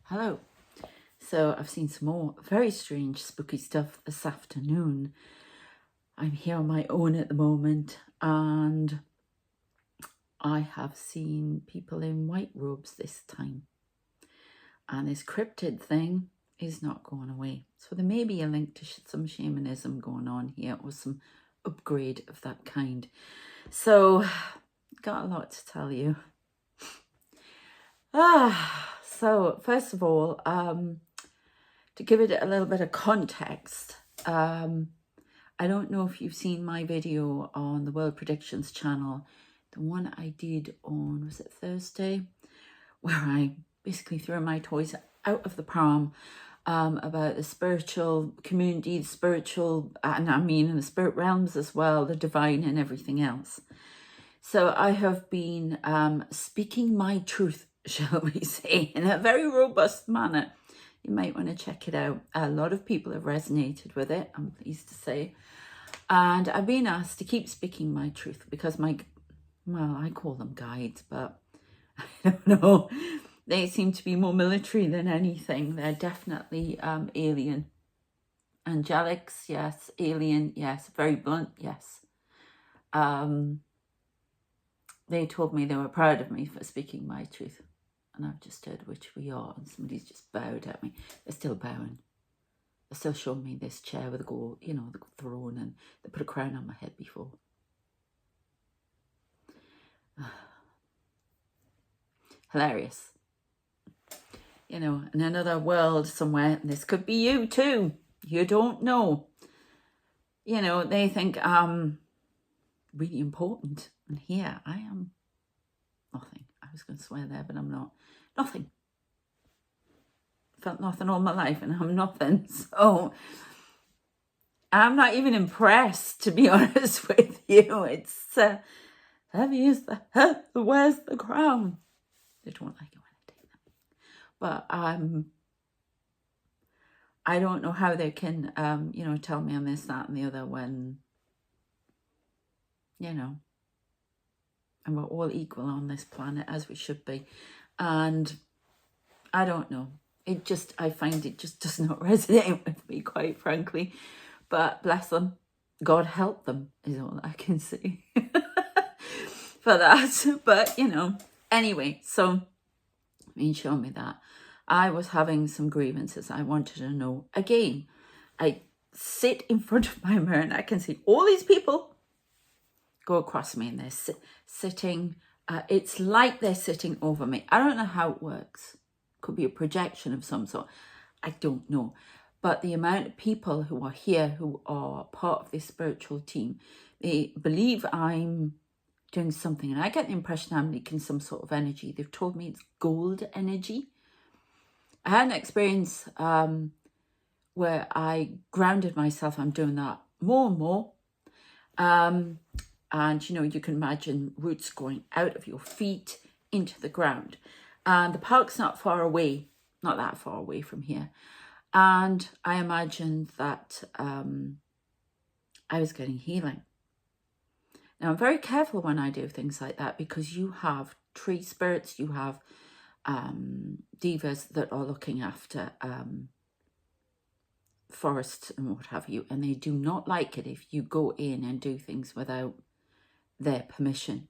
Hello. So I've seen some more very strange spooky stuff this afternoon. I'm here on my own at the moment and I have seen people in white robes this time. And this cryptid thing is not going away. So there may be a link to some shamanism going on here or some upgrade of that kind. So got a lot to tell you. So first of all, to give it a little bit of context, I don't know if you've seen my video on the World Predictions channel, the one I did on, was it Thursday, where I basically threw my toys out of the pram about the spiritual community, the spiritual, and I mean in the spirit realms as well, the divine and everything else. So I have been speaking my truth, shall we say, in a very robust manner. You might want to check it out. A lot of people have resonated with it, I'm pleased to say. And I've been asked to keep speaking my truth because I call them guides, but I don't know. They seem to be more military than anything. They're definitely alien. Angelics, yes. Alien, yes. Very blunt, yes. They told me they were proud of me for speaking my truth. And I've just heard which we are, and somebody's just bowed at me. They're still bowing. They're still showing me this chair with a gold, the throne, and they put a crown on my head before. Hilarious. In another world somewhere, and this could be you too. You don't know. They think I'm really important. And here I am nothing. I was going to swear there, but I'm not. Nothing. Felt nothing all my life and I'm nothing. So I'm not even impressed, to be honest with you. It's heavy is the head that wears the crown. They don't like it when I take them. But I don't know how they can, tell me I'm this, that and the other when, and we're all equal on this planet as we should be. And I don't know. I find it just does not resonate with me, quite frankly. But bless them. God help them is all I can say for that. But, anyway, so show me that. I was having some grievances. I wanted to know. Again, I sit in front of my mirror and I can see all these people go across me and they're sitting. It's like they're sitting over me. I don't know how it works. Could be a projection of some sort. I don't know. But the amount of people who are here, who are part of this spiritual team, they believe I'm doing something. And I get the impression I'm leaking some sort of energy. They've told me it's gold energy. I had an experience where I grounded myself. I'm doing that more and more. And, you can imagine roots going out of your feet into the ground. And the park's not far away, not that far away from here. And I imagined that I was getting healing. Now, I'm very careful when I do things like that because you have tree spirits, you have divas that are looking after forests and what have you. And they do not like it if you go in and do things without their permission.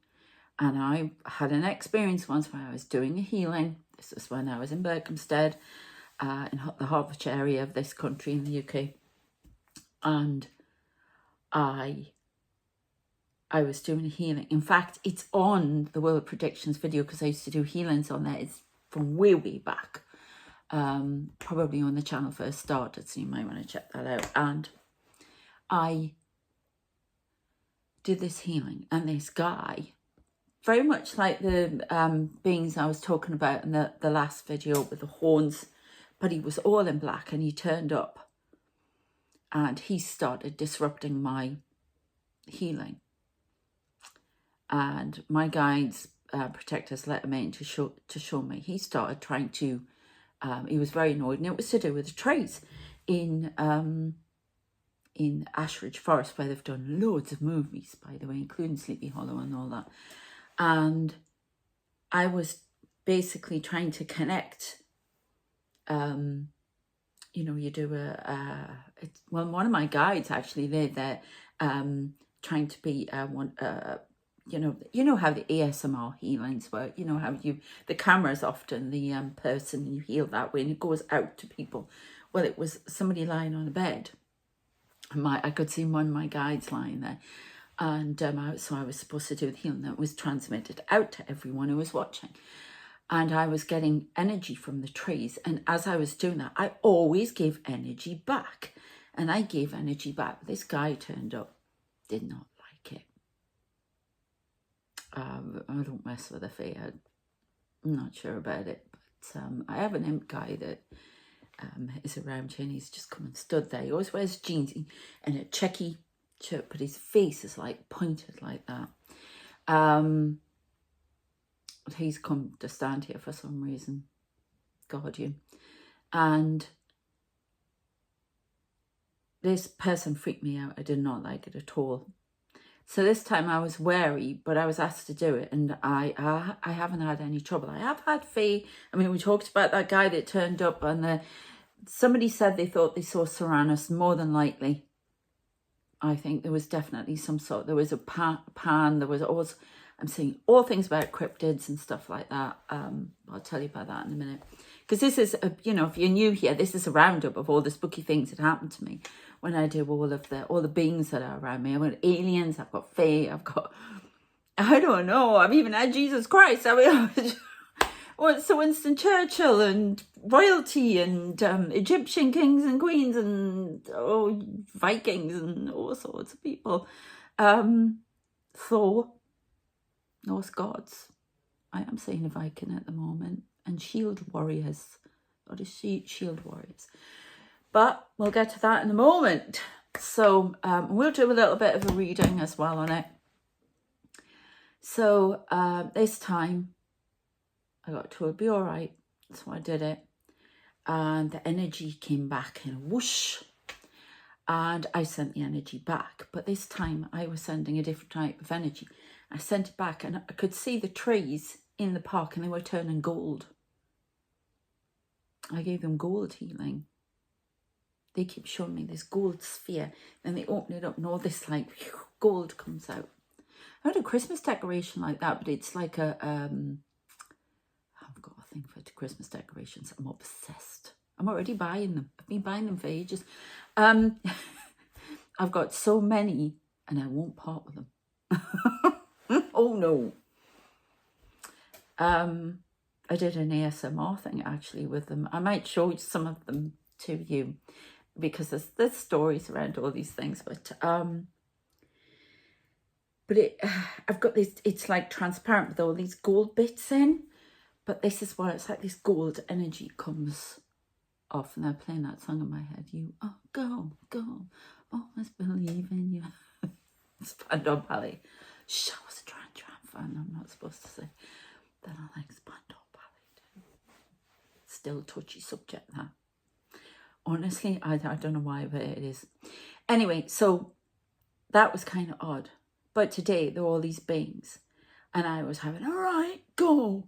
And I had an experience once where I was doing a healing. This was when I was in Berkhamsted, in the Hertfordshire area of this country in the UK. And I was doing a healing. In fact, it's on the World Predictions video because I used to do healings on there. It's from way, way back. Probably when the channel first started, so you might want to check that out. And I did this healing, and this guy, very much like the beings I was talking about in the last video with the horns, but he was all in black and he turned up and he started disrupting my healing. And my guides, protectors, let him in to show me. He started trying to, he was very annoyed, and it was to do with the trees in Ashridge Forest, where they've done loads of movies, by the way, including Sleepy Hollow and all that. And I was basically trying to connect you know, you do well, one of my guides actually, they're trying to be you know how the ASMR healings work, you know how the camera's often the person, and you heal that way and it goes out to people. Well, it was somebody lying on a bed, and I could see one of my guides lying there, and so I was supposed to do the healing that was transmitted out to everyone who was watching. And I was getting energy from the trees. And as I was doing that, I always gave energy back. And I gave energy back. This guy turned up, did not like it. I don't mess with the fae. I'm not sure about it. But I have an imp guy that is around here, and he's just come and stood there. He always wears jeans and a checky shirt, but his face is like pointed like that. He's come to stand here for some reason, guardian, and this person freaked me out. I did not like it at all. So this time I was wary, but I was asked to do it, and I haven't had any trouble. I have had fae. I mean, we talked about that guy that turned up, and somebody said they thought they saw Seranus. More than likely, I think there was definitely some sort. There was a pan. There was also, I'm seeing all things about cryptids and stuff like that. I'll tell you about that in a minute. Because this is, you know, if you're new here, this is a roundup of all the spooky things that happened to me when I do all the beings that are around me. I've got aliens, I've got fae, I've got, I don't know, I've even had Jesus Christ. I mean, Sir Winston Churchill and royalty and Egyptian kings and queens and Vikings and all sorts of people. Thor. Norse gods. I am saying a Viking at the moment. And shield warriors. What is shield warriors? But we'll get to that in a moment. So we'll do a little bit of a reading as well on it. So this time I got told it'd be all right. So I did it. And the energy came back in a whoosh. And I sent the energy back. But this time I was sending a different type of energy. I sent it back and I could see the trees in the park and they were turning gold. I gave them gold healing. They keep showing me this gold sphere. Then they open it up and all this like gold comes out. I had a Christmas decoration like that, but it's like I've got a thing for Christmas decorations. I'm obsessed. I'm already buying them. I've been buying them for ages. I've got so many and I won't part with them. Oh no. I did an ASMR thing actually with them. I might show some of them to you because there's stories around all these things, but I've got this, it's like transparent with all these gold bits in, but this is what it's like, this gold energy comes off, and they're playing that song in my head. Go, always believe in you. Spandau Ballet. Shh, I was a Tran fan. I'm not supposed to say that I like Spandau Ballet too. Still touchy subject, that. Honestly, I don't know why, but it is. Anyway, so that was kind of odd. But today, there were all these beings. And I was having, all right, go.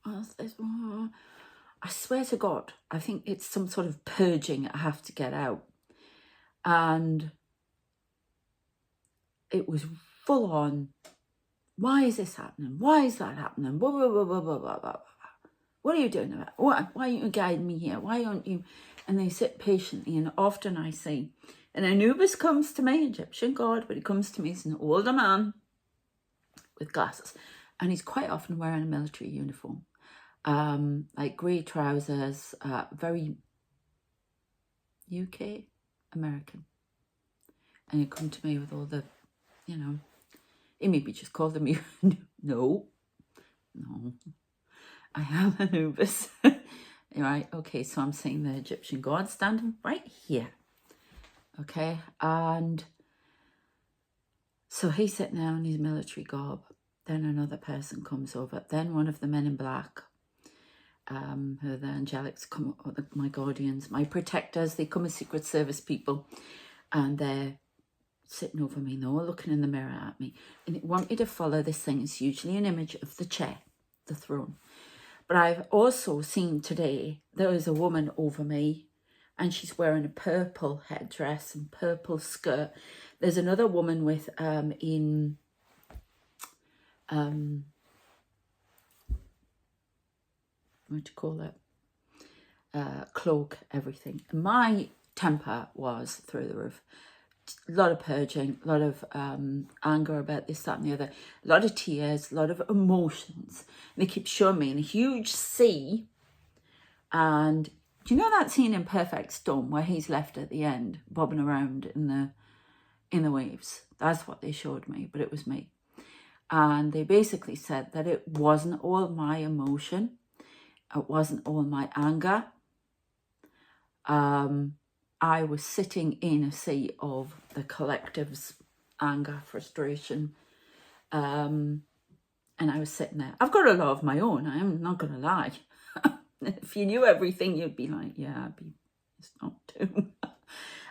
I swear to God, I think it's some sort of purging I have to get out. And it was full on, why is this happening? Why is that happening? Blah, blah, blah, blah, blah, blah, blah. What are you doing about it? Why aren't you guiding me here? Why aren't you? And they sit patiently, and often I say, and Anubis comes to me, Egyptian god, but he comes to me, he's an older man with glasses, and he's quite often wearing a military uniform, like grey trousers, very UK American, and he'd come to me with all the, you know, he maybe just called them, no, I am Anubis. Right, okay, so I'm seeing the Egyptian god standing right here. Okay, and so he's sitting there in his military garb. Then another person comes over. Then one of the men in black, who are the angelics, come, or my guardians, my protectors, they come as Secret Service people, and they're sitting over me, and they're all looking in the mirror at me. And they want me to follow this thing. It's usually an image of the chair, the throne. But I've also seen today, there is a woman over me and she's wearing a purple headdress and purple skirt. There's another woman with, what do you call it? Cloak, everything. My temper was through the roof. A lot of purging, a lot of anger about this, that and the other, a lot of tears, a lot of emotions. And they keep showing me in a huge sea. And do you know that scene in Perfect Storm where he's left at the end bobbing around in the waves? That's what they showed me, but it was me. And they basically said that it wasn't all my emotion, it wasn't all my anger. I was sitting in a sea of the collective's anger, frustration, and I was sitting there. I've got a lot of my own, I'm not going to lie. If you knew everything, you'd be like, yeah, it's not too.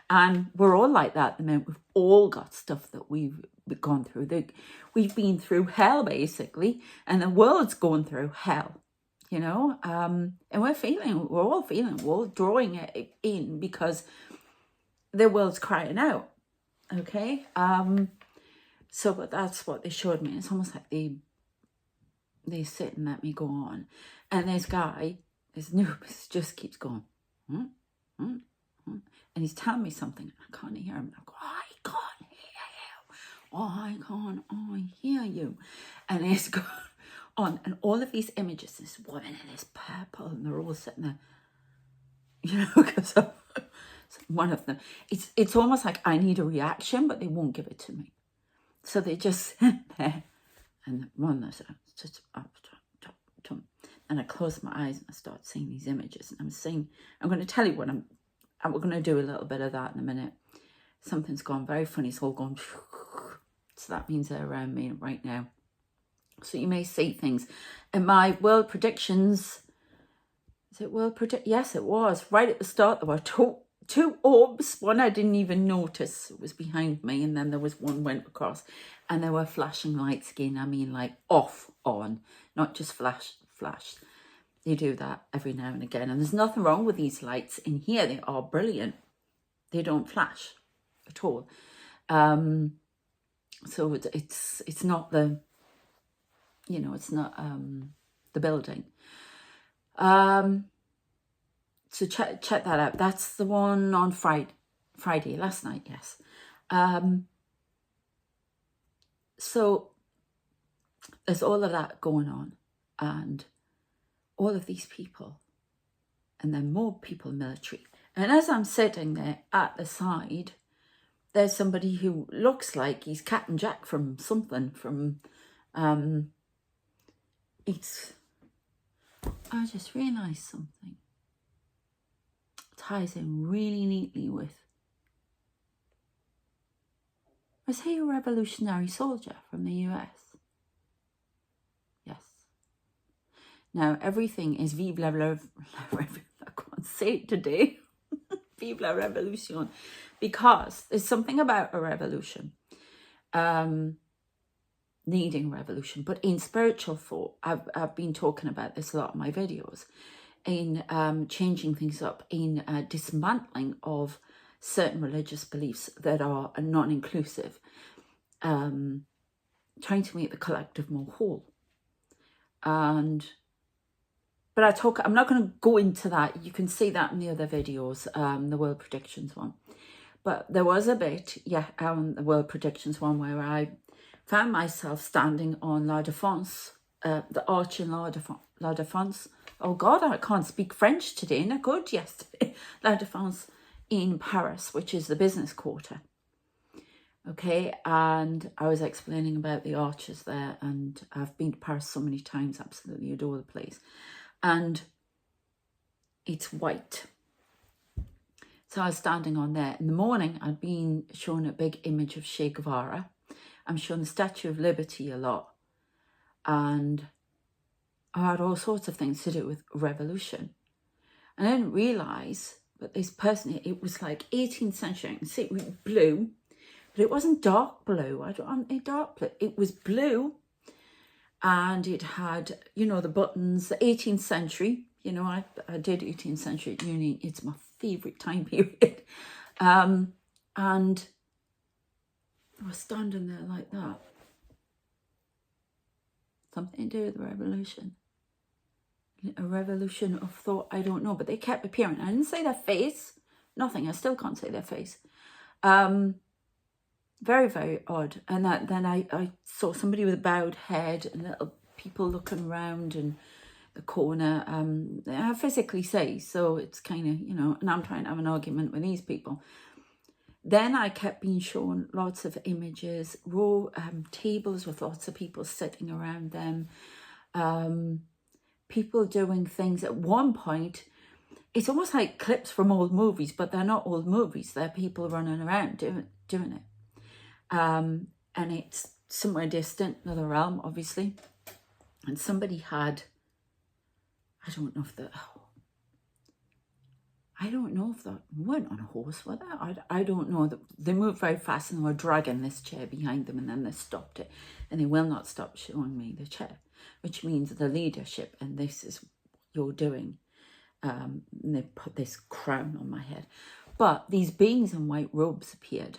And we're all like that at the moment. We've all got stuff that we've gone through. We've been through hell, basically, and the world's going through hell. You know, and we're all drawing it in because the world's crying out. Okay. But that's what they showed me. It's almost like they sit and let me go on. And this guy, this noobs, just keeps going, and he's telling me something. I can't hear him. I go, I can't hear you. I can't hear you. And he's going on, and all of these images, this woman in this purple, and they're all sitting there, you know, because one of them, it's almost like I need a reaction, but they won't give it to me. So they just sit there, and one is just up, and I close my eyes and I start seeing these images, and I'm going to tell you what we're going to do a little bit of that in a minute. Something's gone very funny. It's all gone, so that means they're around me right now. So you may see things. In my world predictions, is it world predict? Yes, it was. Right at the start, there were two orbs. One I didn't even notice. It was behind me. And then there was one went across. And there were flashing lights again. I mean, like off, on. Not just flash. They do that every now and again. And there's nothing wrong with these lights in here. They are brilliant. They don't flash at all. So it's not the... You know, it's not the building. So check that out. That's the one on Friday, last night, yes. So there's all of that going on, and all of these people, and then more people military. And as I'm sitting there at the side, there's somebody who looks like he's Captain Jack from something, from... I just realised something. It ties in really neatly with... Was he a revolutionary soldier from the US? Yes. Now, everything is vive la I can't say it today. Vive la revolution. Because there's something about a revolution. Needing revolution, but in spiritual thought, I've been talking about this a lot in my videos, in changing things up, in dismantling of certain religious beliefs that are non-inclusive, trying to make the collective more whole. But I'm not going to go into that. You can see that in the other videos, the world predictions one. But there was a bit, the world predictions one, where I found myself standing on La Défense, the arch in La Défense. Oh God, I can't speak French today, and I could yesterday. La Défense in Paris, which is the business quarter. Okay, and I was explaining about the arches there, and I've been to Paris so many times, absolutely adore the place. And it's white. So I was standing on there. In the morning, I'd been shown a big image of Che Guevara. I'm shown the Statue of Liberty a lot. And I had all sorts of things to do with revolution. And I didn't realise, but this person, it was like 18th century. I can see it was blue, but it wasn't dark blue. I don't want a dark blue. It was blue. and it had, you know, the buttons, the 18th century. You know, I did 18th century at uni. It's my favourite time period. And I was standing there like that. Something to do with the revolution. A revolution of thought, I don't know, but they kept appearing. I didn't say their face, nothing. I still can't say their face. Very, very odd. And then I saw somebody with a bowed head and little people looking around in the corner. I physically say, so it's kind of, you know, and I'm trying to have an argument with these people. Then I kept being shown lots of images, row tables with lots of people sitting around them, people doing things. At one point, it's almost like clips from old movies, but they're not old movies. They're people running around doing it. And it's somewhere distant, another realm, obviously. And somebody had, I don't know if they weren't on a horse, were they? I don't know. They moved very fast and they were dragging this chair behind them, and then they stopped it. And they will not stop showing me the chair, which means the leadership, and this is what you're doing. And they put this crown on my head. But these beings in white robes appeared.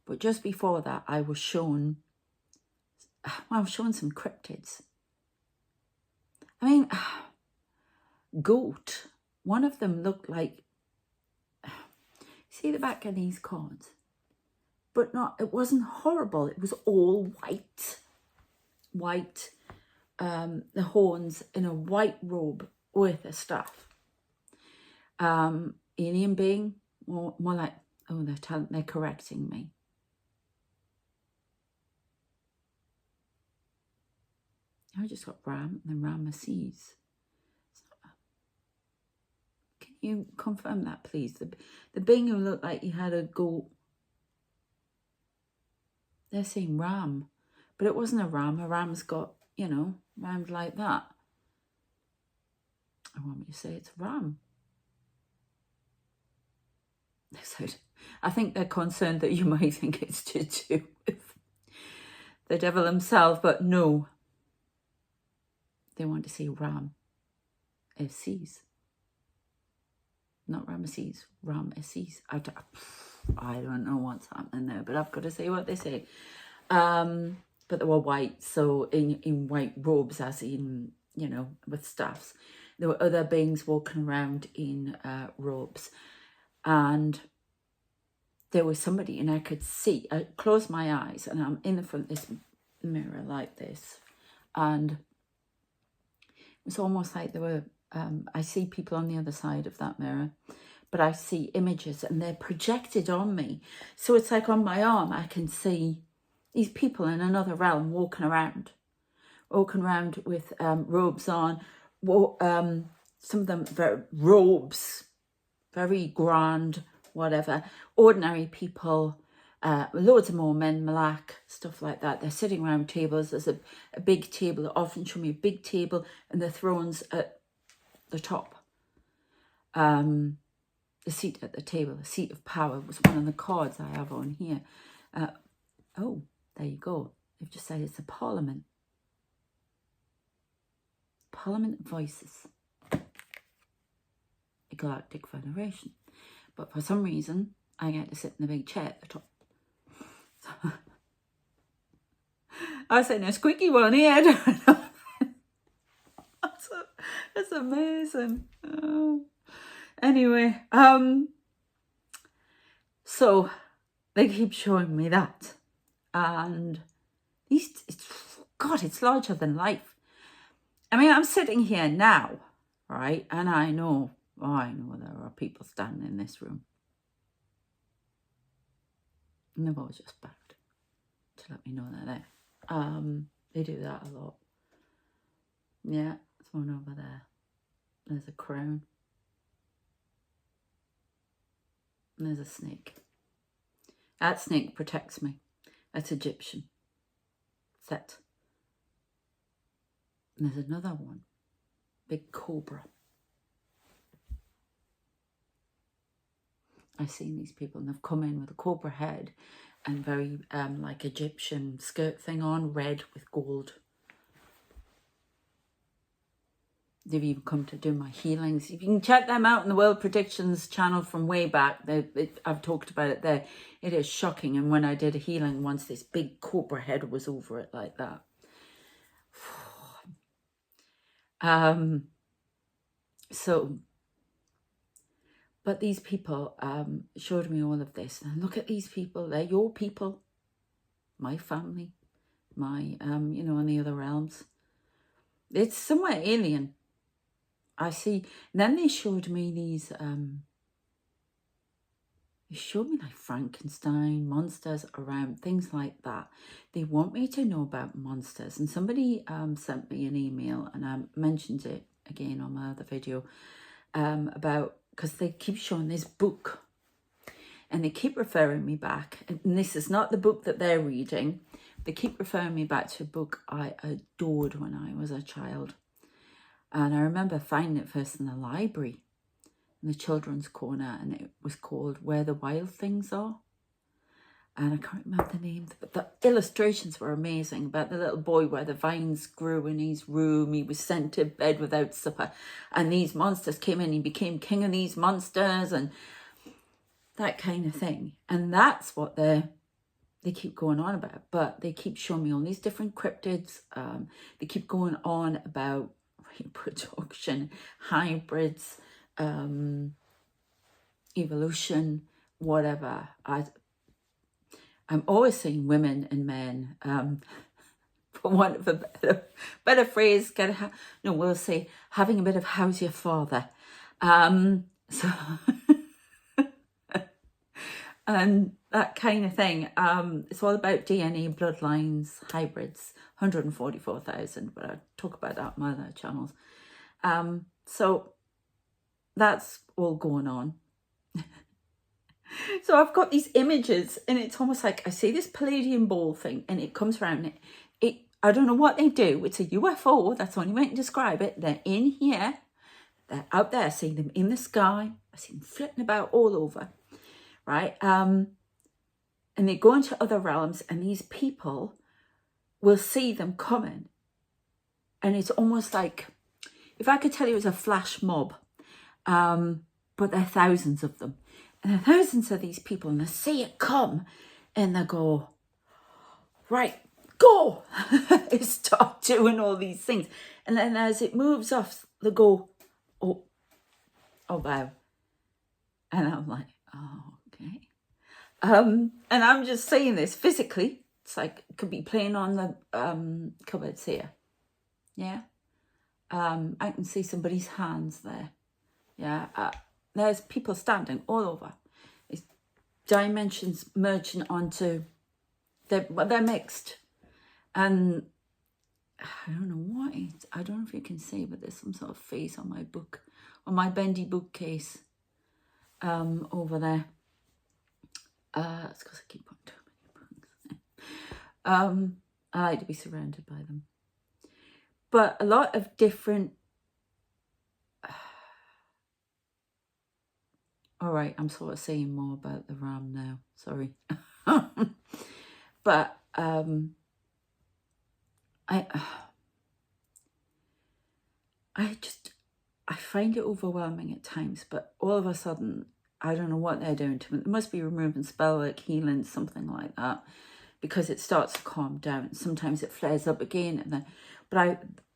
But just before that, I was shown some cryptids. I mean, goat. One of them looked like, see the back of these cards? But not, it wasn't horrible. It was all white. White, the horns in a white robe with a staff. Alien being, more like, oh, they're correcting me. I just got Ram and then Ramesses. Can you confirm that, please? The being who looked like he had a goat. They're saying Ram, but it wasn't a ram. A ram's got, you know, round like that. I want me to say it's Ram. So I think they're concerned that you might think it's to do with the devil himself, but no. They want to say Ram. Ramesses. Not Ramesses, Ramesses. I don't know what's happening there, but I've got to say what they say. But they were white, so in white robes, as in, you know, with staffs. There were other beings walking around in robes. And there was somebody, and I could see, I closed my eyes, and I'm in the front of this mirror like this. And it's almost like there were, I see people on the other side of that mirror, but I see images and they're projected on me. So it's like on my arm, I can see these people in another realm walking around with robes on. Some of them, robes, very grand, whatever. Ordinary people, loads of more men, malak, stuff like that. They're sitting around tables. There's a big table. They often show me a big table and the thrones at the top. The seat at the table, the seat of power, was one of the cards I have on here. Oh, there you go. They've just said it's a parliament. Parliament of Voices. A Galactic Federation. But for some reason, I get to sit in the big chair at the top. I was in a squeaky one here. I don't know. That's amazing. Oh. Anyway, so they keep showing me that. And it's larger than life. I mean, I'm sitting here now, right? And I know there are people standing in this room. And they've always just bowed to let me know they're there. They do that a lot. Yeah, there's one over there. There's a crown. And there's a snake. That snake protects me. That's Egyptian. Set. And there's another one. Big cobra. I've seen these people and they've come in with a cobra head and very like Egyptian skirt thing on, red with gold. They've even come to do my healings. You can check them out on the World Predictions channel from way back. I've talked about it there. It is shocking. And when I did a healing once, this big cobra head was over it like that. So, but these people showed me all of this. And look at these people. They're your people. My family. My, you know, in the other realms. It's somewhere alien. I see. And then they showed me these, they showed me like Frankenstein, monsters around, things like that. They want me to know about monsters. And somebody sent me an email, and I mentioned it again on my other video, about, because they keep showing this book. And they keep referring me back. And this is not the book that they're reading. They keep referring me back to a book I adored when I was a child. And I remember finding it first in the library, in the children's corner, and it was called Where the Wild Things Are. And I can't remember the name, but the illustrations were amazing about the little boy where the vines grew in his room. He was sent to bed without supper, and these monsters came in. He became king of these monsters and that kind of thing. And that's what they keep going on about. But they keep showing me all these different cryptids. They keep going on about reproduction, hybrids, evolution, whatever. I'm always saying women and men, for want of a better phrase, we'll say having a bit of how's your father. So and that kind of thing. It's all about DNA, bloodlines, hybrids, 144,000, but I'll talk about that on my other channels. So that's all going on. So I've got these images, and it's almost like I see this Palladium ball thing, and it comes around. I don't know what they do. It's a UFO. That's the only way to describe it. They're in here. They're out there. I see them in the sky. I see them flitting about all over. Right? And they go into other realms, and these people will see them coming. And it's almost like, if I could tell you it was a flash mob, but there are thousands of them. And there are thousands of these people, and they see it come, and they go, right, go! They start doing all these things. And then as it moves off, they go, oh wow. And I'm like, oh, okay. And I'm just saying this physically. It's like it could be playing on the cupboards here. Yeah. I can see somebody's hands there. Yeah. There's people standing all over. It's dimensions merging onto, they're mixed. And I don't know what I don't know if you can see, but there's some sort of face on my book, on my bendy bookcase over there. It's because I keep on too many books. I like to be surrounded by them. But a lot of different... All right, I'm sort of saying more about the RAM now. Sorry. But I find it overwhelming at times, but all of a sudden, I don't know what they're doing to me. It must be removing spell work, healing, something like that, because it starts to calm down. Sometimes it flares up again. And then,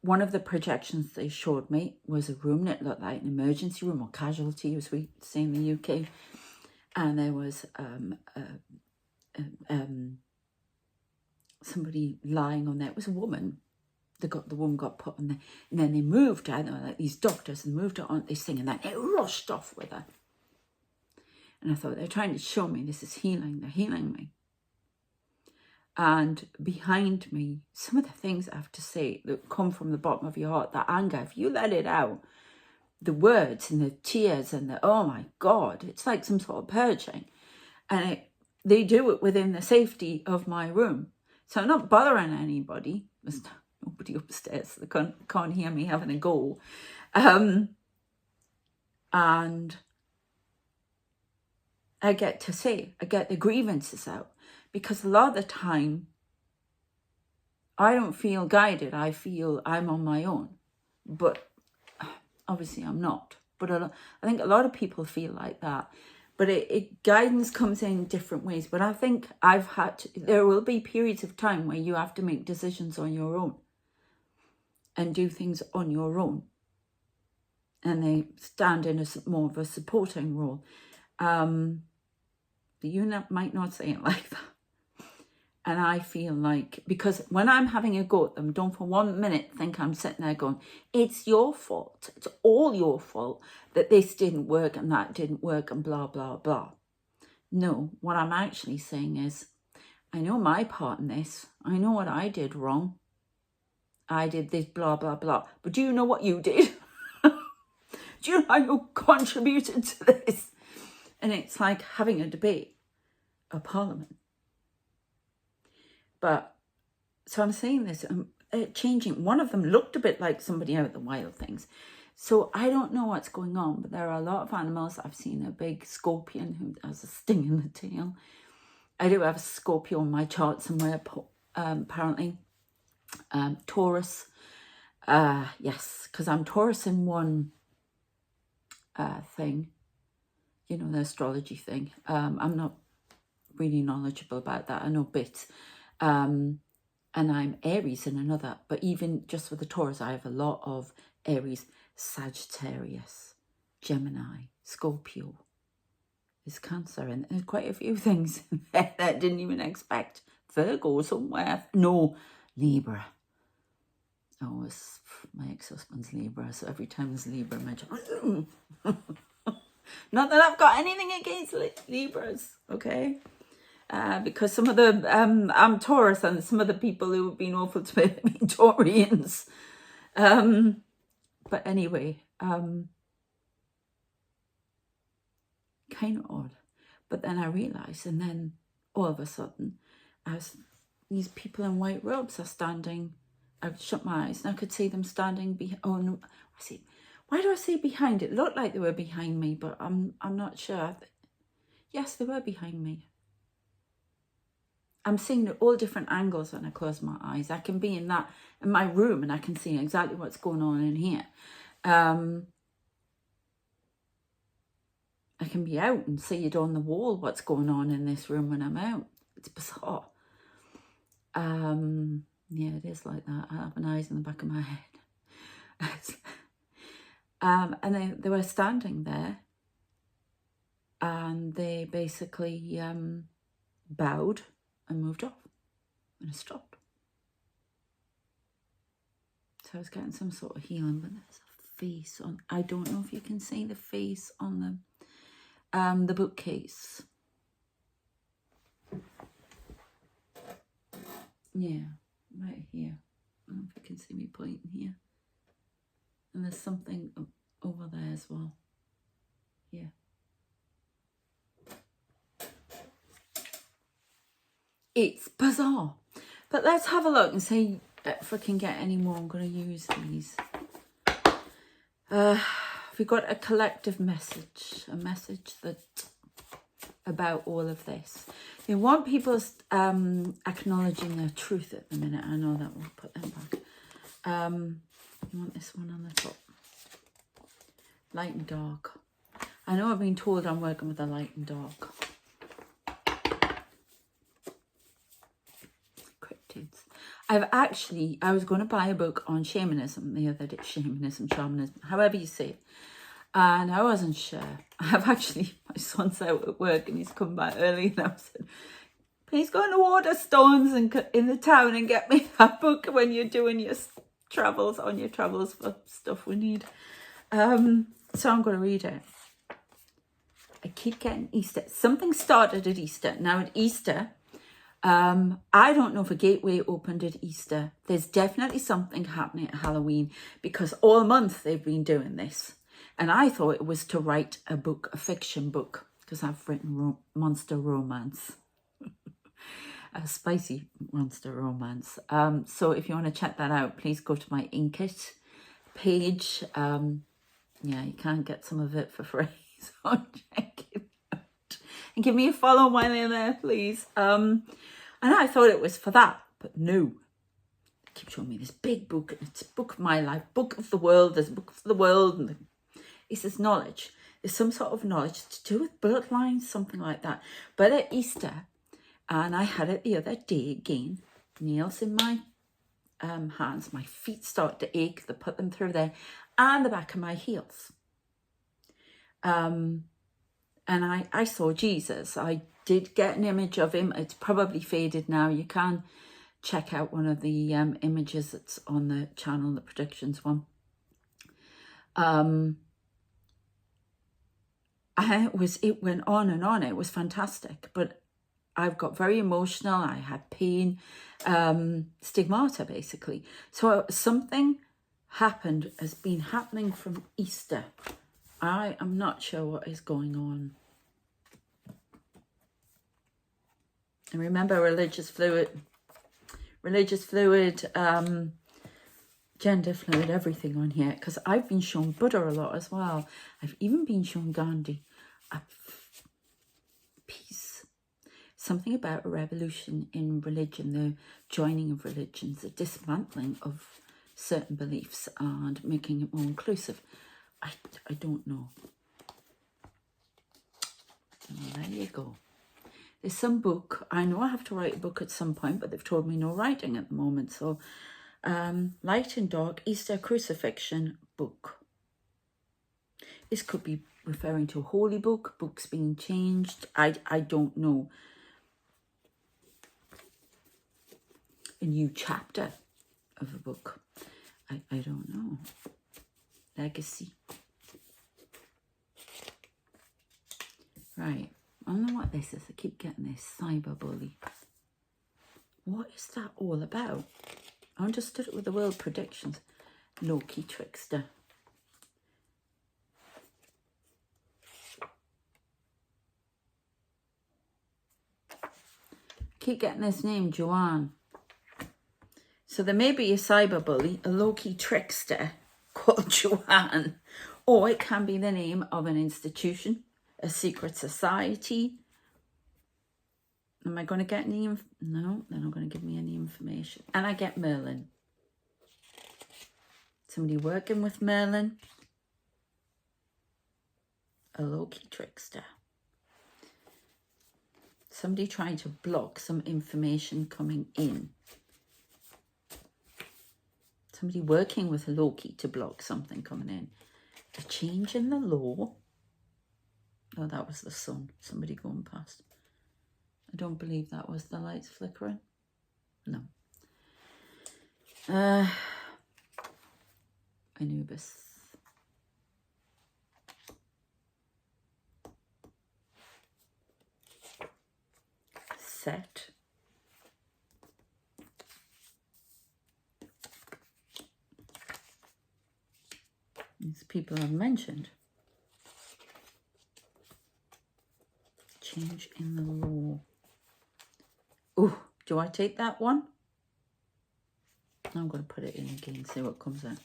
one of the projections they showed me was a room that looked like an emergency room, or casualty, as we say in the UK. And there was somebody lying on there. It was a woman. The woman got put on there, and then they moved her, like these doctors, and moved her on this thing, and then they rushed off with her. And I thought, they're trying to show me this is healing. They're healing me. And behind me, some of the things I have to say that come from the bottom of your heart, that anger, if you let it out, the words and the tears and the, oh my God, it's like some sort of purging. And they do it within the safety of my room. So I'm not bothering anybody. There's nobody upstairs. So they can't hear me having a go. And I get to say, I get the grievances out. because a lot of the time I don't feel guided. I feel I'm on my own, but obviously I'm not. But I think a lot of people feel like that. But guidance comes in different ways. But I think there will be periods of time where you have to make decisions on your own and do things on your own. And they stand in more of a supporting role. You might not say it like that. And I feel like, because when I'm having a go at them, don't for 1 minute think I'm sitting there going, it's your fault. It's all your fault that this didn't work and that didn't work and blah, blah, blah. No, what I'm actually saying is, I know my part in this. I know what I did wrong. I did this, blah, blah, blah. But do you know what you did? Do you know how you contributed to this? And it's like having a debate, a parliament. But, so I'm saying this, changing. One of them looked a bit like somebody out of the wild things. So I don't know what's going on, but there are a lot of animals. I've seen a big scorpion who has a sting in the tail. I do have a Scorpio on my chart somewhere, apparently. Taurus. Yes, because I'm Taurus in one thing. You know, the astrology thing. I'm not really knowledgeable about that. I know bits. And I'm Aries in another, but even just with the Taurus, I have a lot of Aries, Sagittarius, Gemini, Scorpio. There's Cancer, and there's quite a few things that I didn't even expect. Virgo somewhere. No, Libra. Oh, it's my ex-husband's Libra, so every time there's Libra mentioned, not that I've got anything against Libras, okay? Because some of the, I'm Taurus, and some of the people who have been awful to me have been Taurians. But anyway, kind of odd. But then I realised, and then all of a sudden, these people in white robes are standing. I shut my eyes and I could see them standing behind. Oh no, why do I say behind? It looked like they were behind me, but I'm not sure. Yes, they were behind me. I'm seeing all different angles when I close my eyes. I can be in my room and I can see exactly what's going on in here. I can be out and see it on the wall, what's going on in this room when I'm out. It's bizarre. Yeah, it is like that. I have an eyes in the back of my head. And they were standing there, and they basically bowed and moved off, and I stopped. So I was getting some sort of healing, but there's a face on. I don't know if you can see the face on the bookcase. Yeah, right here. I don't know if you can see me pointing here. And there's something over there as well. Yeah. It's bizarre. But let's have a look and see if I can get any more. I'm going to use these. We've got a collective message. A message that about all of this. You want people acknowledging their truth at the minute. I know that. We'll put them back. You want this one on the top. Light and dark. I know I've been told I'm working with a light and dark. Cryptids. I was going to buy a book on shamanism the other day. Shamanism, however you say it. And I wasn't sure. My son's out at work and he's come back early, and I said, please go to Waterstones and in the town and get me that book when you're doing your travels for stuff we need. So I'm going to read it. I keep getting Easter. Something started at Easter. Now at Easter, I don't know if a gateway opened at Easter. There's definitely something happening at Halloween, because all month they've been doing this. And I thought it was to write a book, a fiction book, because I've written monster romance. A spicy monster romance. So if you want to check that out, please go to my Inkit page. Yeah, you can get some of it for free, so check it out. and give me a follow while you're there, please. And I thought it was for that, but no. They keep showing me this big book, and it's a book of my life, book of the world. There's a book of the world, and it says knowledge. There's some sort of knowledge to do with bloodlines, something like that. But at Easter, and I had it the other day again, nails in my hands, my feet start to ache. They put them through there, and the back of my heels. And I saw Jesus. I did get an image of him. It's probably faded now. You can check out one of the images that's on the channel, the predictions one. And it went on and on. It was fantastic, but I've got very emotional. I had pain, stigmata basically. So something has been happening from Easter. I am not sure what is going on. And remember, religious fluid, gender fluid, everything on here. Because I've been shown Buddha a lot as well. I've even been shown Gandhi. Peace. Something about a revolution in religion, the joining of religions, the dismantling of certain beliefs and making it more inclusive. I don't know. Well, there you go. There's some book. I know I have to write a book at some point, but they've told me no writing at the moment. So, Light and Dark, Easter Crucifixion book. This could be referring to a holy book, books being changed. I don't know. A new chapter of a book. I don't know. Legacy. Right. I don't know what this is. I keep getting this cyberbully. What is that all about? I understood it with the world predictions. Low-key trickster. Keep getting this name, Joanne. So there may be a cyberbully, a low-key trickster called Joanne, or it can be the name of an institution, a secret society. Am I going to get any? No, they're not going to give me any information. And I get Merlin. Somebody working with Merlin. A low-key trickster. Somebody trying to block some information coming in. Somebody working with Loki to block something coming in. A change in the law. Oh, that was the sun. Somebody going past. I don't believe that was the lights flickering. No. Anubis. Set. These people I've mentioned. Change in the law. Oh, do I take that one? I'm going to put it in again, see what comes out.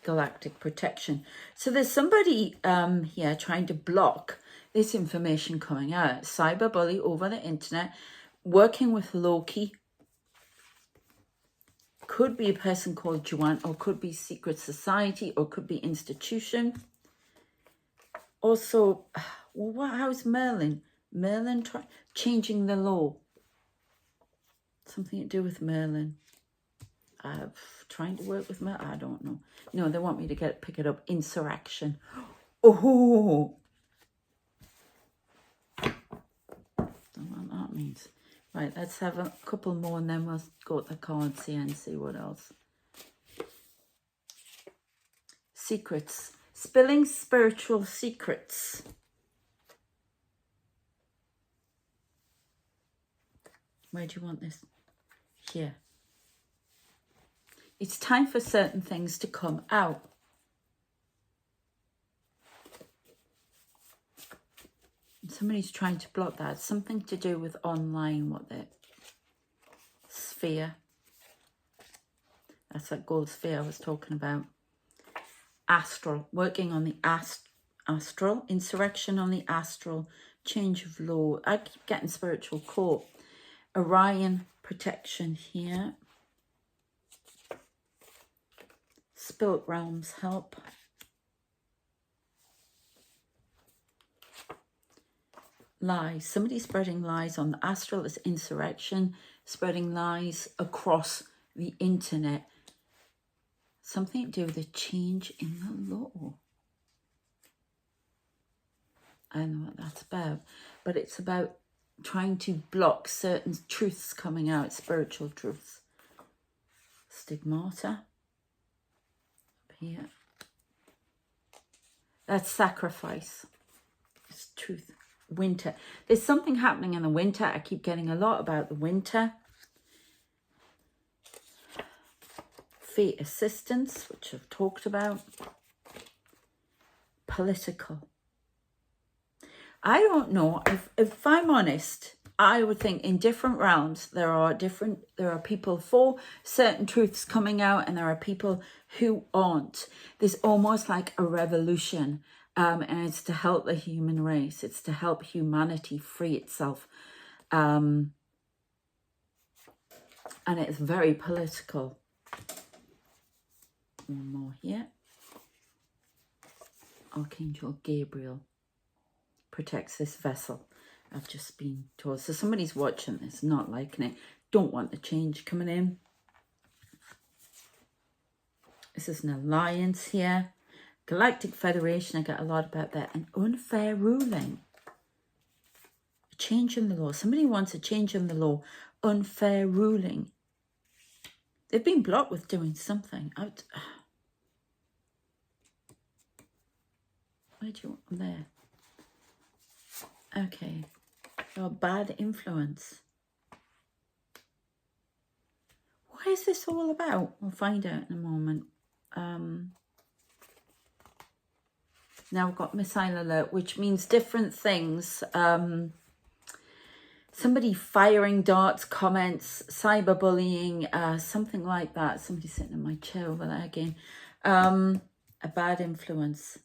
Galactic protection. So there's somebody here trying to block this information coming out. Cyberbully over the internet, working with Loki. Could be a person called Joanne, or could be secret society, or could be institution. Also, well, how's Merlin? Merlin changing the law. Something to do with Merlin. Trying to work with Merlin. I don't know. No, they want me to pick it up. Insurrection. Oh, don't know what that means. Right, let's have a couple more and then we'll go to the cards here and see what else. Secrets. Spilling spiritual secrets. Where do you want this? Here. It's time for certain things to come out. Somebody's trying to block that. Something to do with online, what the sphere. That's that gold sphere I was talking about. Astral, working on the astral, insurrection on the astral, change of law. I keep getting spiritual court. Orion protection here. Spirit realms help. Lies. Somebody spreading lies on the astral is insurrection. Spreading lies across the internet. Something to do with a change in the law. I don't know what that's about. But it's about trying to block certain truths coming out. Spiritual truths. Stigmata. Up here. That's sacrifice. It's truth. Winter. There's something happening in the winter. I keep getting a lot about the winter. Fate assistance, which I've talked about. Political. I don't know. If I'm honest, I would think in different realms there are people for certain truths coming out, and there are people who aren't. There's almost like a revolution. And it's to help the human race. It's to help humanity free itself. And it's very political. One more here. Archangel Gabriel protects this vessel. I've just been told. So somebody's watching this, not liking it. Don't want the change coming in. This is an alliance here. Galactic Federation, I get a lot about that. And unfair ruling. A change in the law. Somebody wants a change in the law. Unfair ruling. They've been blocked with doing something. Where do you want them there? Okay. Oh, bad influence. What is this all about? We'll find out in a moment. Now we've got missile alert, which means different things. Somebody firing darts, comments, cyberbullying, something like that. Somebody sitting in my chair over there again. A bad influence.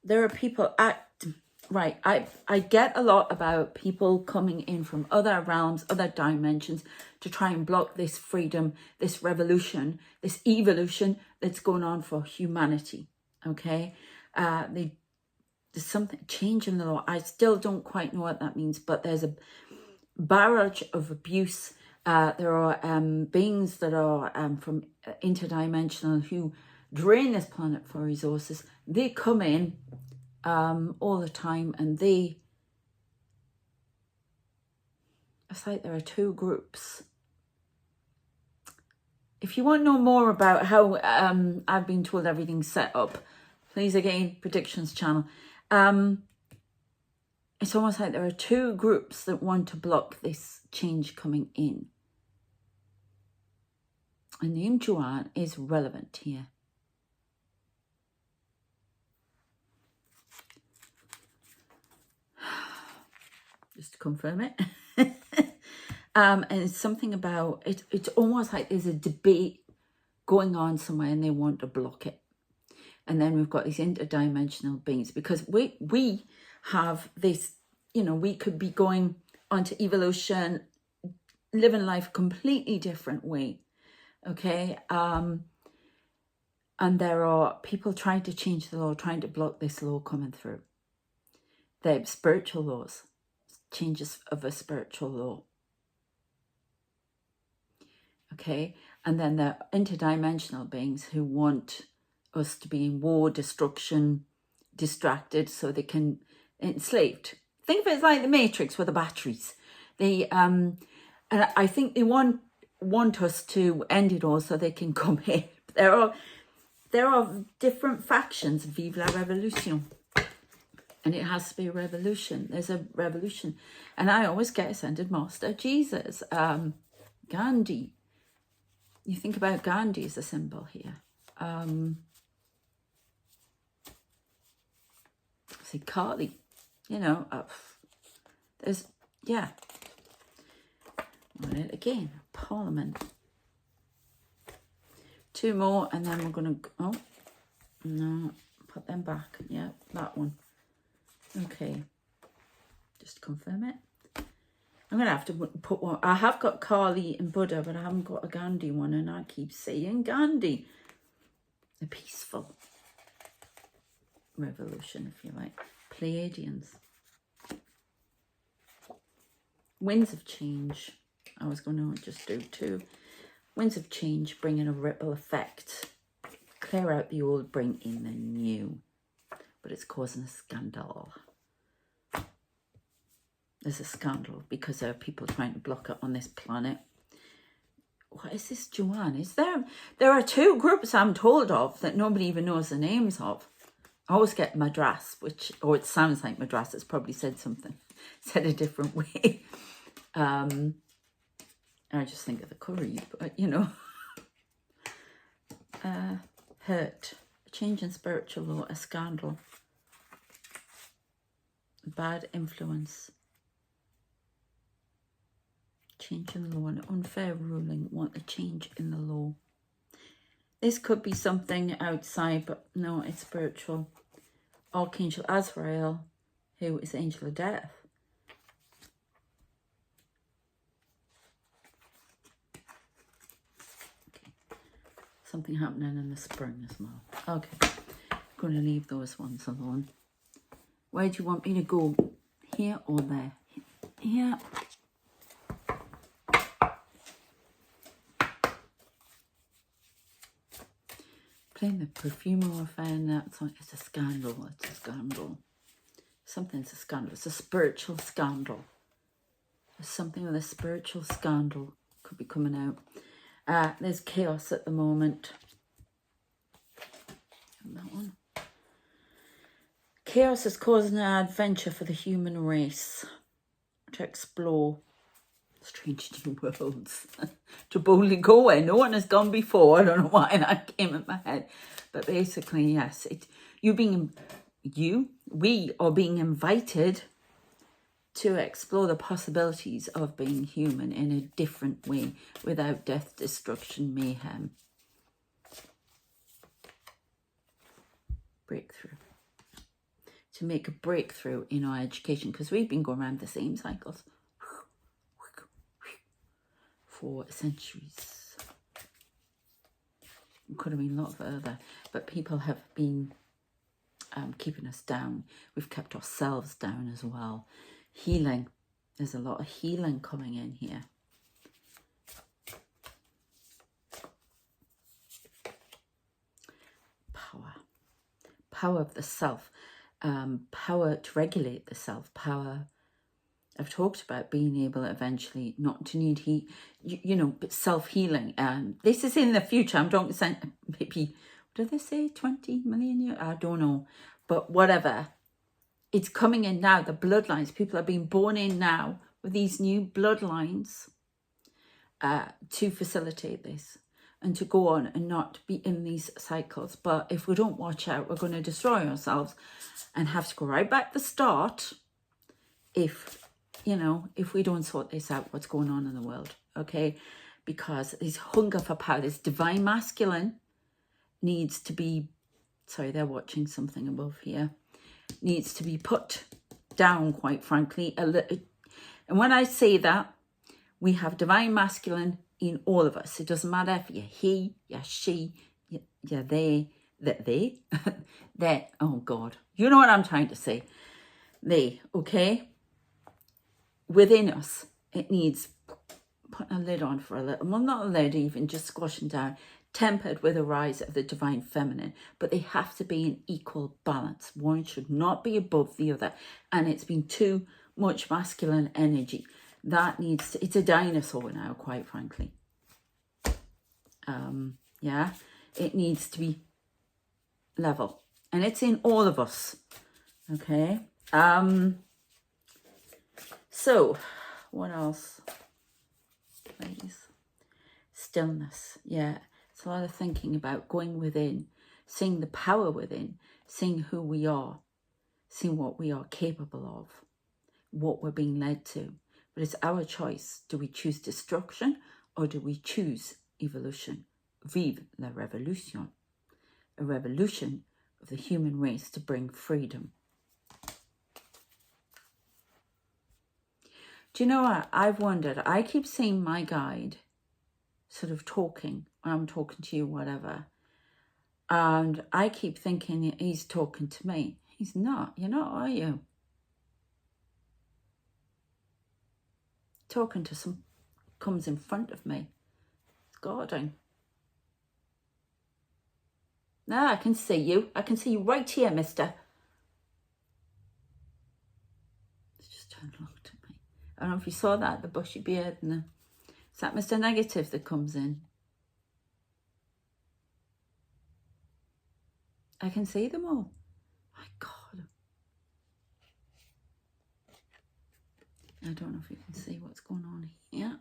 There are people right. I get a lot about people coming in from other realms, other dimensions to try and block this freedom, this revolution, this evolution that's going on for humanity. Okay, there's something change in the law. I still don't quite know what that means, but there's a barrage of abuse. There are beings that are from interdimensional who drain this planet for resources. They come in all the time, and it's like there are two groups. If you want to know more about how I've been told everything's set up, please, again, Predictions channel. It's almost like there are two groups that want to block this change coming in. And the Joanne is relevant here. Just to confirm it. And it's something about it. It's almost like there's a debate going on somewhere and they want to block it. And then we've got these interdimensional beings, because we have this, you know, we could be going onto evolution, living life a completely different way. Okay. And there are people trying to change the law, trying to block this law coming through. They're spiritual laws, changes of a spiritual law. Okay. And then there are interdimensional beings who want us to be in war, destruction, distracted, so they can enslaved. Think of it like the Matrix with the batteries. They and I think they want us to end it all so they can come in. There are different factions. Vive la Revolution. And it has to be a revolution. There's a revolution. And I always get Ascended Master Jesus. Gandhi. You think about Gandhi as a symbol here. See, Kali. You know, there's, yeah. Again, Parliament. Two more, and then we're going to, No, put them back. Yeah, that one. Okay, just confirm it. I'm going to have to put one. I have got Kali and Buddha, but I haven't got a Gandhi one, and I keep saying Gandhi. The peaceful revolution, if you like. Pleiadians. Winds of change. I was going to just do 2. Winds of change, bring in a ripple effect. Clear out the old, bring in the new. But it's causing a scandal. There's a scandal because there are people trying to block it on this planet. What is this, Joanne? Is there are 2 groups I'm told of that nobody even knows the names of. I always get Madras, or it sounds like Madras. It's probably said a different way. I just think of the curry, but you know. Hurt, a change in spiritual law, a scandal, bad influence. Change in the law, an unfair ruling, want a change in the law. This could be something outside, but no, it's spiritual. Archangel Azrael, who is angel of death. Okay. Something happening in the spring as well. Okay, I'm going to leave those ones alone. Where do you want me to go? Here or there? Here. Playing the perfumer affair, and that's on. It's a scandal. It's a scandal. Something's a scandal. It's a spiritual scandal. There's something with a spiritual scandal could be coming out. There's chaos at the moment. And that one. Chaos is causing an adventure for the human race to explore strange new worlds, to boldly go where no one has gone before. I don't know why that came in my head, but basically, yes, we are being invited to explore the possibilities of being human in a different way, without death, destruction, mayhem. Breakthrough. To make a breakthrough in our education, because we've been going around the same cycles for centuries. It could have been a lot further, but people have been keeping us down. We've kept ourselves down as well. Healing. There's a lot of healing coming in here. Power. Power of the self. Power to regulate the self. Power. I've talked about being able eventually not to need heat, but self-healing. This is in the future. I'm talking maybe, what do they say, 20 million years? I don't know. But whatever. It's coming in now. The bloodlines. People are being born in now with these new bloodlines to facilitate this and to go on and not be in these cycles. But if we don't watch out, we're going to destroy ourselves and have to go right back to the start if we don't sort this out, what's going on in the world, okay? Because this hunger for power, this divine masculine needs to be, sorry, they're watching something above here, needs to be put down, quite frankly. And when I say that, we have divine masculine in all of us. It doesn't matter if you're he, you're she, you're they, they're, oh God, you know what I'm trying to say. They, okay? Within us, it needs putting a lid on for a little, well, not a lid even, just squashing down, tempered with a rise of the divine feminine, but they have to be in equal balance. One should not be above the other, and it's been too much masculine energy. That needs to, it's a dinosaur now, quite frankly. Yeah, it needs to be level, and it's in all of us, okay? So, what else, ladies? Stillness, yeah. It's a lot of thinking about going within, seeing the power within, seeing who we are, seeing what we are capable of, what we're being led to. But it's our choice. Do we choose destruction or do we choose evolution? Vive la révolution. A revolution of the human race to bring freedom. Do you know what? I've wondered. I keep seeing my guide sort of talking when I'm talking to you, whatever. And I keep thinking he's talking to me. He's not. You're not, are you? Talking to some, comes in front of me. It's guarding. No, I can see you. I can see you right here, mister. It's just turned and looked at me. I don't know if you saw that, the bushy beard and the... Is that Mr. Negative that comes in? I can see them all. My God. I don't know if you can see what's going on here.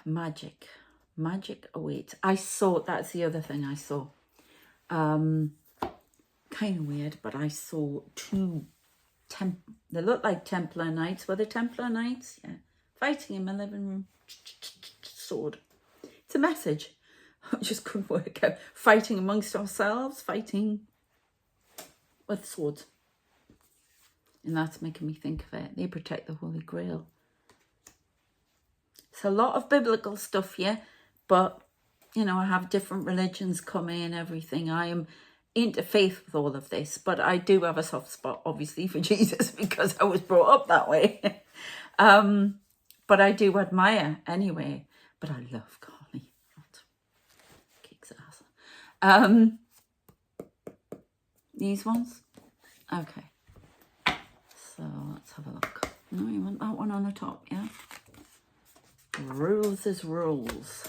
Magic. Magic awaits. I saw, that's the other thing I saw. Kind of weird, but I saw two, they look like Templar Knights. Were they Templar Knights? Yeah. Fighting in my living room. Sword. It's a message. I just couldn't work out. Fighting amongst ourselves, fighting with swords. And that's making me think of it. They protect the Holy Grail. It's a lot of biblical stuff here, but, you know, I have different religions come in, everything. I am interfaith with all of this, but I do have a soft spot, obviously, for Jesus because I was brought up that way. But I do admire anyway. But I love Carly. Kicks ass. These ones? Okay. So let's have a look. No, you want that one on the top, yeah? Rules is rules.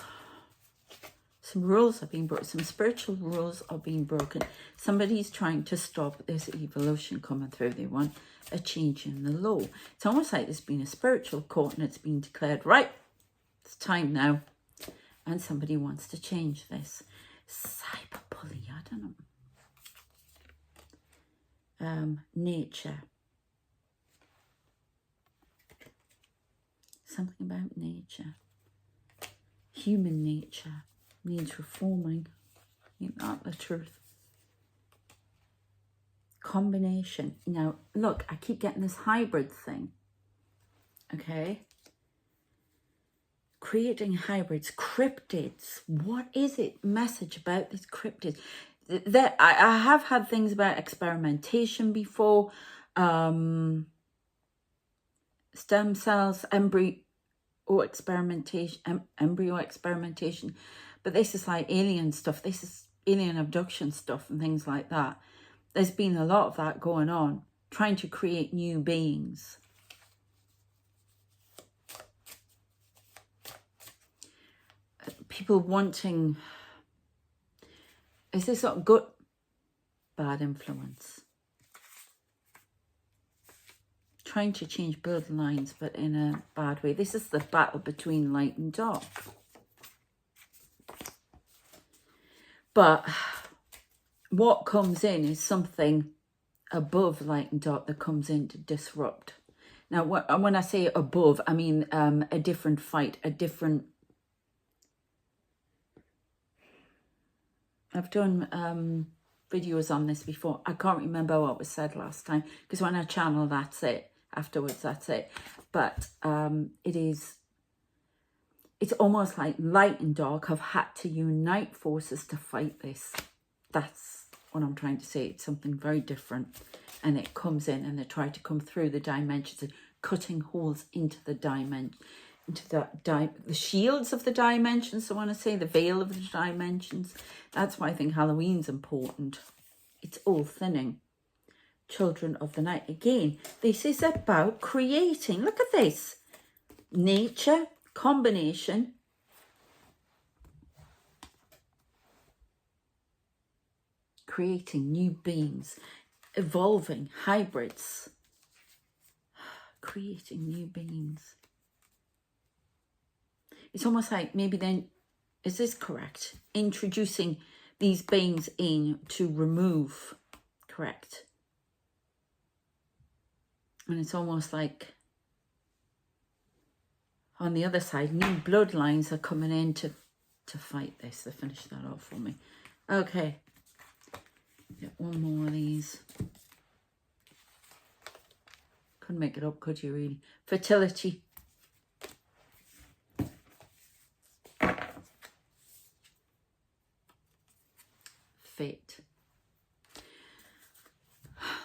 Some rules have been broken. Some spiritual rules are being broken. Somebody's trying to stop this evolution coming through. They want a change in the law. It's almost like there's been a spiritual court and it's been declared, right, it's time now. And somebody wants to change this. Cyberbully, I don't know. Nature. Something about nature. Human nature needs reforming. Ain't that the truth? Combination. Now, look, I keep getting this hybrid thing. Okay? Creating hybrids, cryptids. What is it? Message about these cryptids. I have had things about experimentation before. Stem cells, embryo experimentation. But this is like alien stuff. This is alien abduction stuff and things like that. There's been a lot of that going on, trying to create new beings. People wanting, is this sort of good, bad influence? Trying to change bloodlines, but in a bad way. This is the battle between light and dark. But what comes in is something above light and dark that comes in to disrupt. Now, when I say above, I mean a different fight, a different... I've done videos on this before. I can't remember what was said last time, because when I channel, that's it. Afterwards, that's it. But it's almost like light and dark have had to unite forces to fight this. That's what I'm trying to say. It's something very different. And it comes in and they try to come through the dimensions and cutting holes into the dimension, into the shields of the dimensions, I want to say, the veil of the dimensions. That's why I think Halloween's important. It's all thinning. Children of the night. Again, this is about creating. Look at this. Nature, combination. Creating new beings. Evolving, hybrids. Creating new beings. It's almost like maybe then, is this correct? Introducing these beings in to remove, correct? And it's almost like on the other side, new bloodlines are coming in to fight this. They finished that off for me. Okay. Get one more of these. Couldn't make it up, could you, really? Fertility. Fate.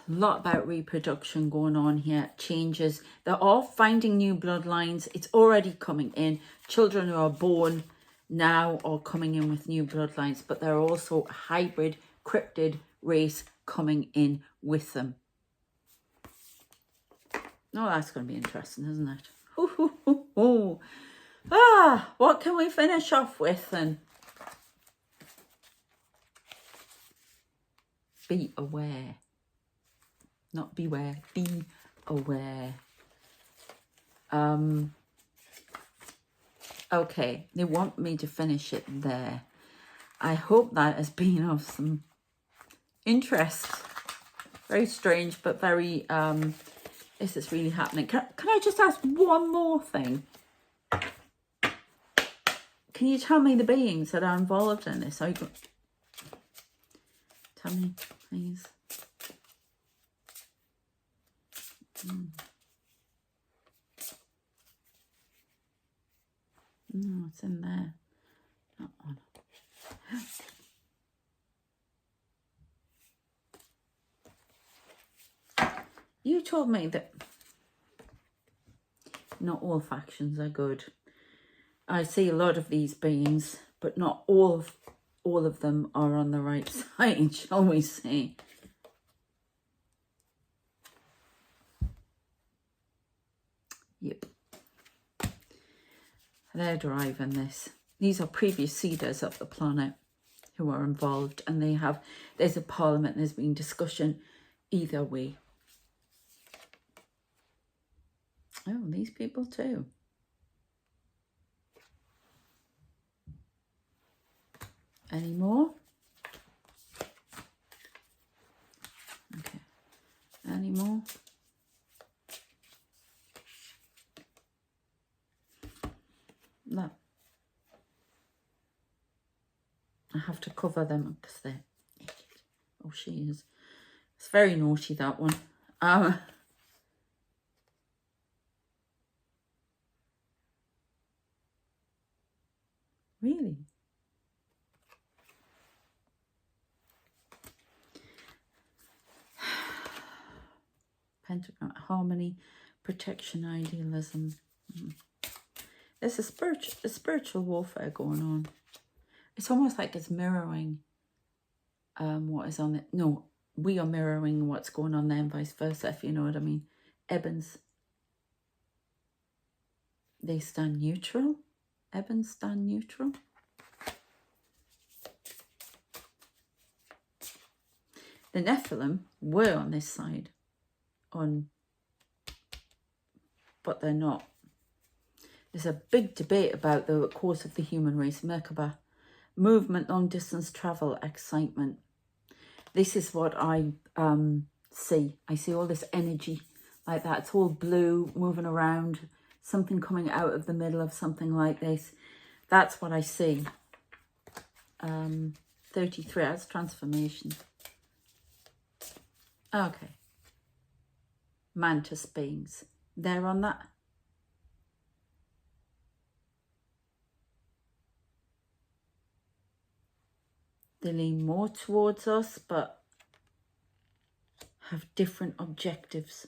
A lot about reproduction going on here. Changes. They're all finding new bloodlines. It's already coming in. Children who are born now are coming in with new bloodlines, but there are also hybrid cryptid race coming in with them. Oh, that's going to be interesting, isn't it? What can we finish off with then? Be aware. Not beware, be aware. Okay, they want me to finish it there. I hope that has been of some interest. Very strange, but very, this is really happening. Can I just ask one more thing? Can you tell me the beings that are involved in this? Tell me, please. No, it's in there. That one. You told me that not all factions are good. I see a lot of these beings, but not all of them are on the right side, shall we say. Yep. They're driving this. These are previous seeders of the planet who are involved, and there's a parliament, there's been discussion either way. Oh, these people too. Any more? Okay. Any more? No. I have to cover them because they're naked. Oh, she is. It's very naughty, that one. Really? Pentagram, harmony, protection, idealism. There's a spiritual warfare going on. It's almost like it's mirroring what is on it. No, we are mirroring what's going on there and vice versa, if you know what I mean. Ebons. They stand neutral. Ebons stand neutral. The Nephilim were on this side. But they're not. There's a big debate about the course of the human race. Merkaba, movement, long distance travel, excitement. This is what I see. I see all this energy like that. It's all blue, moving around, something coming out of the middle of something like this. That's what I see. 33, that's transformation. Okay. Mantis beings. They're on that. They lean more towards us, but have different objectives.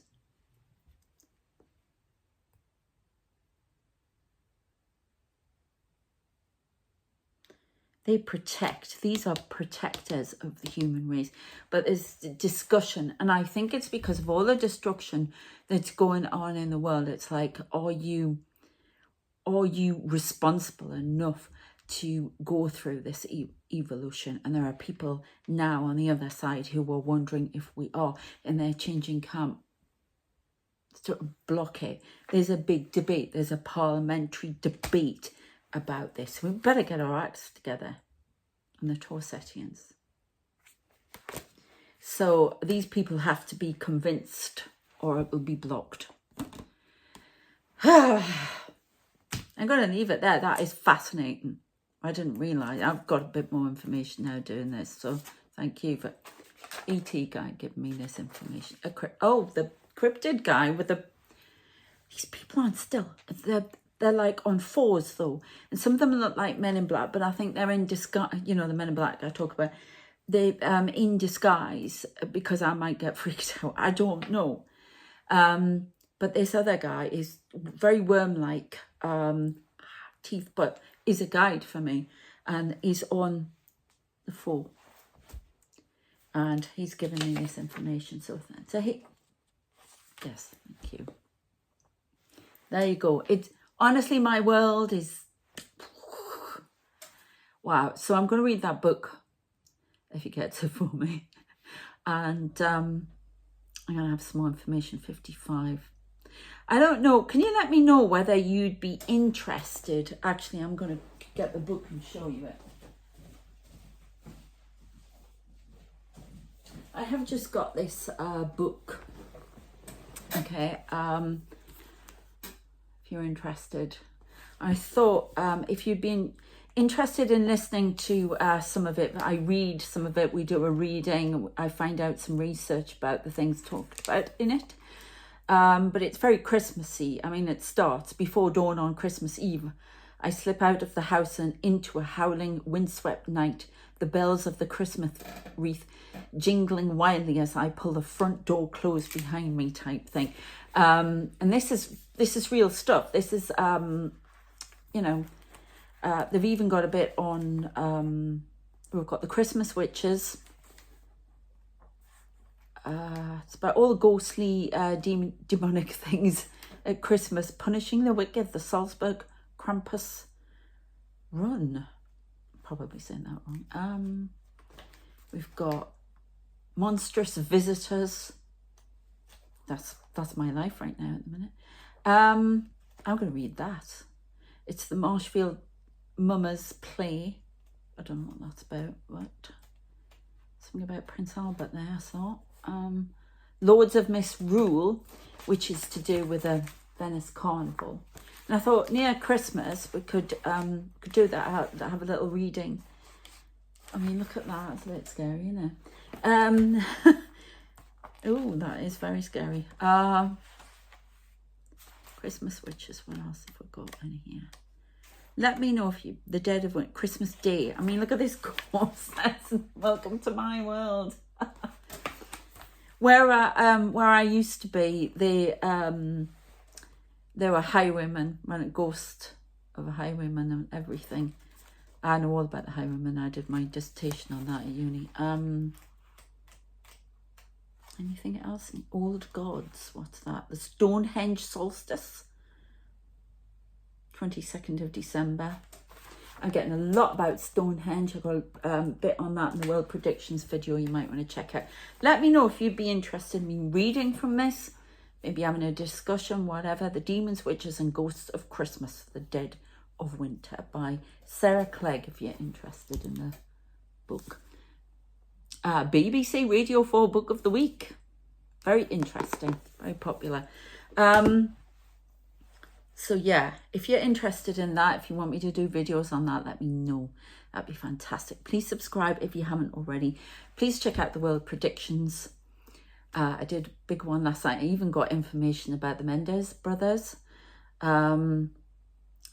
They protect. These are protectors of the human race. But there's discussion, and I think it's because of all the destruction that's going on in the world. It's like, are you responsible enough to go through this evolution? And there are people now on the other side who are wondering if we are, and they're changing camp to block it. There's a big debate. There's a parliamentary debate about this. We better get our acts together on the Torsetians. So these people have to be convinced or it will be blocked. I'm going to leave it there. That is fascinating. I didn't realise. I've got a bit more information now doing this, so thank you for ET guy giving me this information. Oh, the cryptid guy with the... These people aren't still. They're like on fours though, and some of them look like Men in Black, but I think they're in disguise. You know, the Men in Black I talk about. They in disguise, because I might get freaked out. I don't know. But this other guy is very worm-like teeth, but is a guide for me, and he's on the 4, and he's giving me this information. So he, yes, thank you. There you go. It's honestly, my world is wow. So I'm going to read that book if you get to for me, and I'm going to have some more information. 55. I don't know. Can you let me know whether you'd be interested? Actually, I'm going to get the book and show you it. I have just got this book. Okay. If you're interested, I thought if you'd been interested in listening to some of it, I read some of it. We do a reading. I find out some research about the things talked about in it. But it's very Christmassy. I mean, it starts before dawn on Christmas Eve. I slip out of the house and into a howling, windswept night, the bells of the Christmas wreath jingling wildly as I pull the front door closed behind me type thing. And this is real stuff. This is, you know, they've even got a bit on, we've got the Christmas witches. It's about all the ghostly demonic things at Christmas, punishing the wicked, the Salzburg Krampus run. Probably saying that wrong. We've got monstrous visitors. That's my life right now at the minute. I'm going to read that. It's the Marshfield Mummers play. I don't know what that's about. What? Something about Prince Albert there, I saw. Lords of Misrule, which is to do with a Venice carnival. And I thought near Christmas we could do that, have a little reading. I mean, look at that, it's a bit scary, isn't it? Oh, that is very scary. Christmas witches, what else have we got in here? Let me know if you, the dead of winter, Christmas Day. I mean, look at this course. Welcome to my world. Where I used to be, there were highwaymen, a ghost of a highwayman and everything. I know all about the highwaymen. I did my dissertation on that at uni. Anything else? Old gods. What's that? The Stonehenge solstice. 22nd of December. I'm getting a lot about Stonehenge. I've got a bit on that in the World Predictions video you might want to check out. Let me know if you'd be interested in me reading from this. Maybe having a discussion, whatever. The Demons, Witches and Ghosts of Christmas, The Dead of Winter by Sarah Clegg, if you're interested in the book. BBC Radio 4 Book of the Week. Very interesting. Very popular. So yeah, if you're interested in that, if you want me to do videos on that, let me know. That'd be fantastic. Please subscribe if you haven't already. Please check out the World Predictions. I did a big one last night. I even got information about the Mendes brothers. And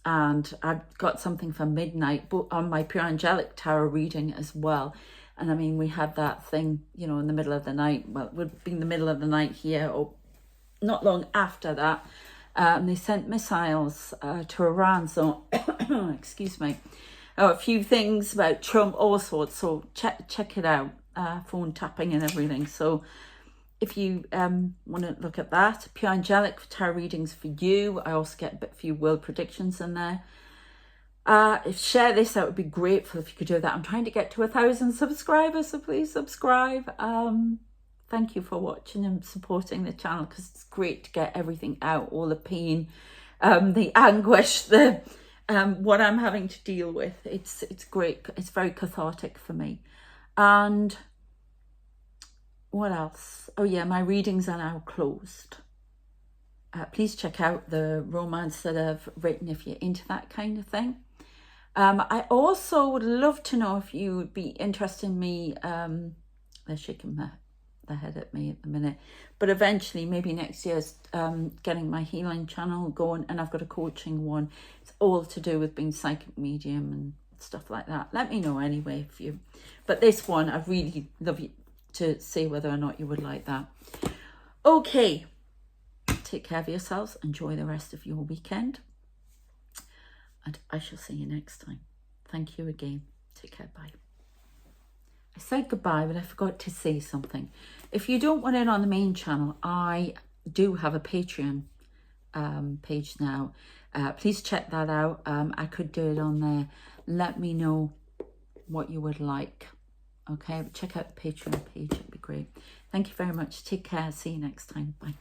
I've got something for midnight on my Pure Angelic Tarot reading as well. And I mean, we had that thing, you know, in the middle of the night. Well, it would be in the middle of the night here, or not long after that. And they sent missiles to Iran. So, excuse me. Oh, a few things about Trump, all sorts. So check it out. Phone tapping and everything. So if you want to look at that, Pure Angelic tarot readings for you. I also get a few world predictions in there. Share this, that would be grateful if you could do that. I'm trying to get to 1,000 subscribers, so please subscribe. Thank you for watching and supporting the channel, because it's great to get everything out, all the pain, the anguish, the what I'm having to deal with. It's great. It's very cathartic for me. And what else? Oh yeah, my readings are now closed. Please check out the romance that I've written if you're into that kind of thing. I also would love to know if you would be interested in me, they're shaking their head at me at the minute, but eventually, maybe next year, getting my healing channel going, and I've got a coaching one. It's all to do with being psychic medium and stuff like that. Let me know anyway if you, but this one, I really love you to see whether or not you would like that. Okay, take care of yourselves, enjoy the rest of your weekend, and I shall see you next time. Thank you again. Take care. Bye. I said goodbye, but I forgot to say something. If you don't want it on the main channel, I do have a Patreon page now. Please check that out. I could do it on there. Let me know what you would like. Okay, check out the Patreon page. It'd be great. Thank you very much. Take care. See you next time. Bye.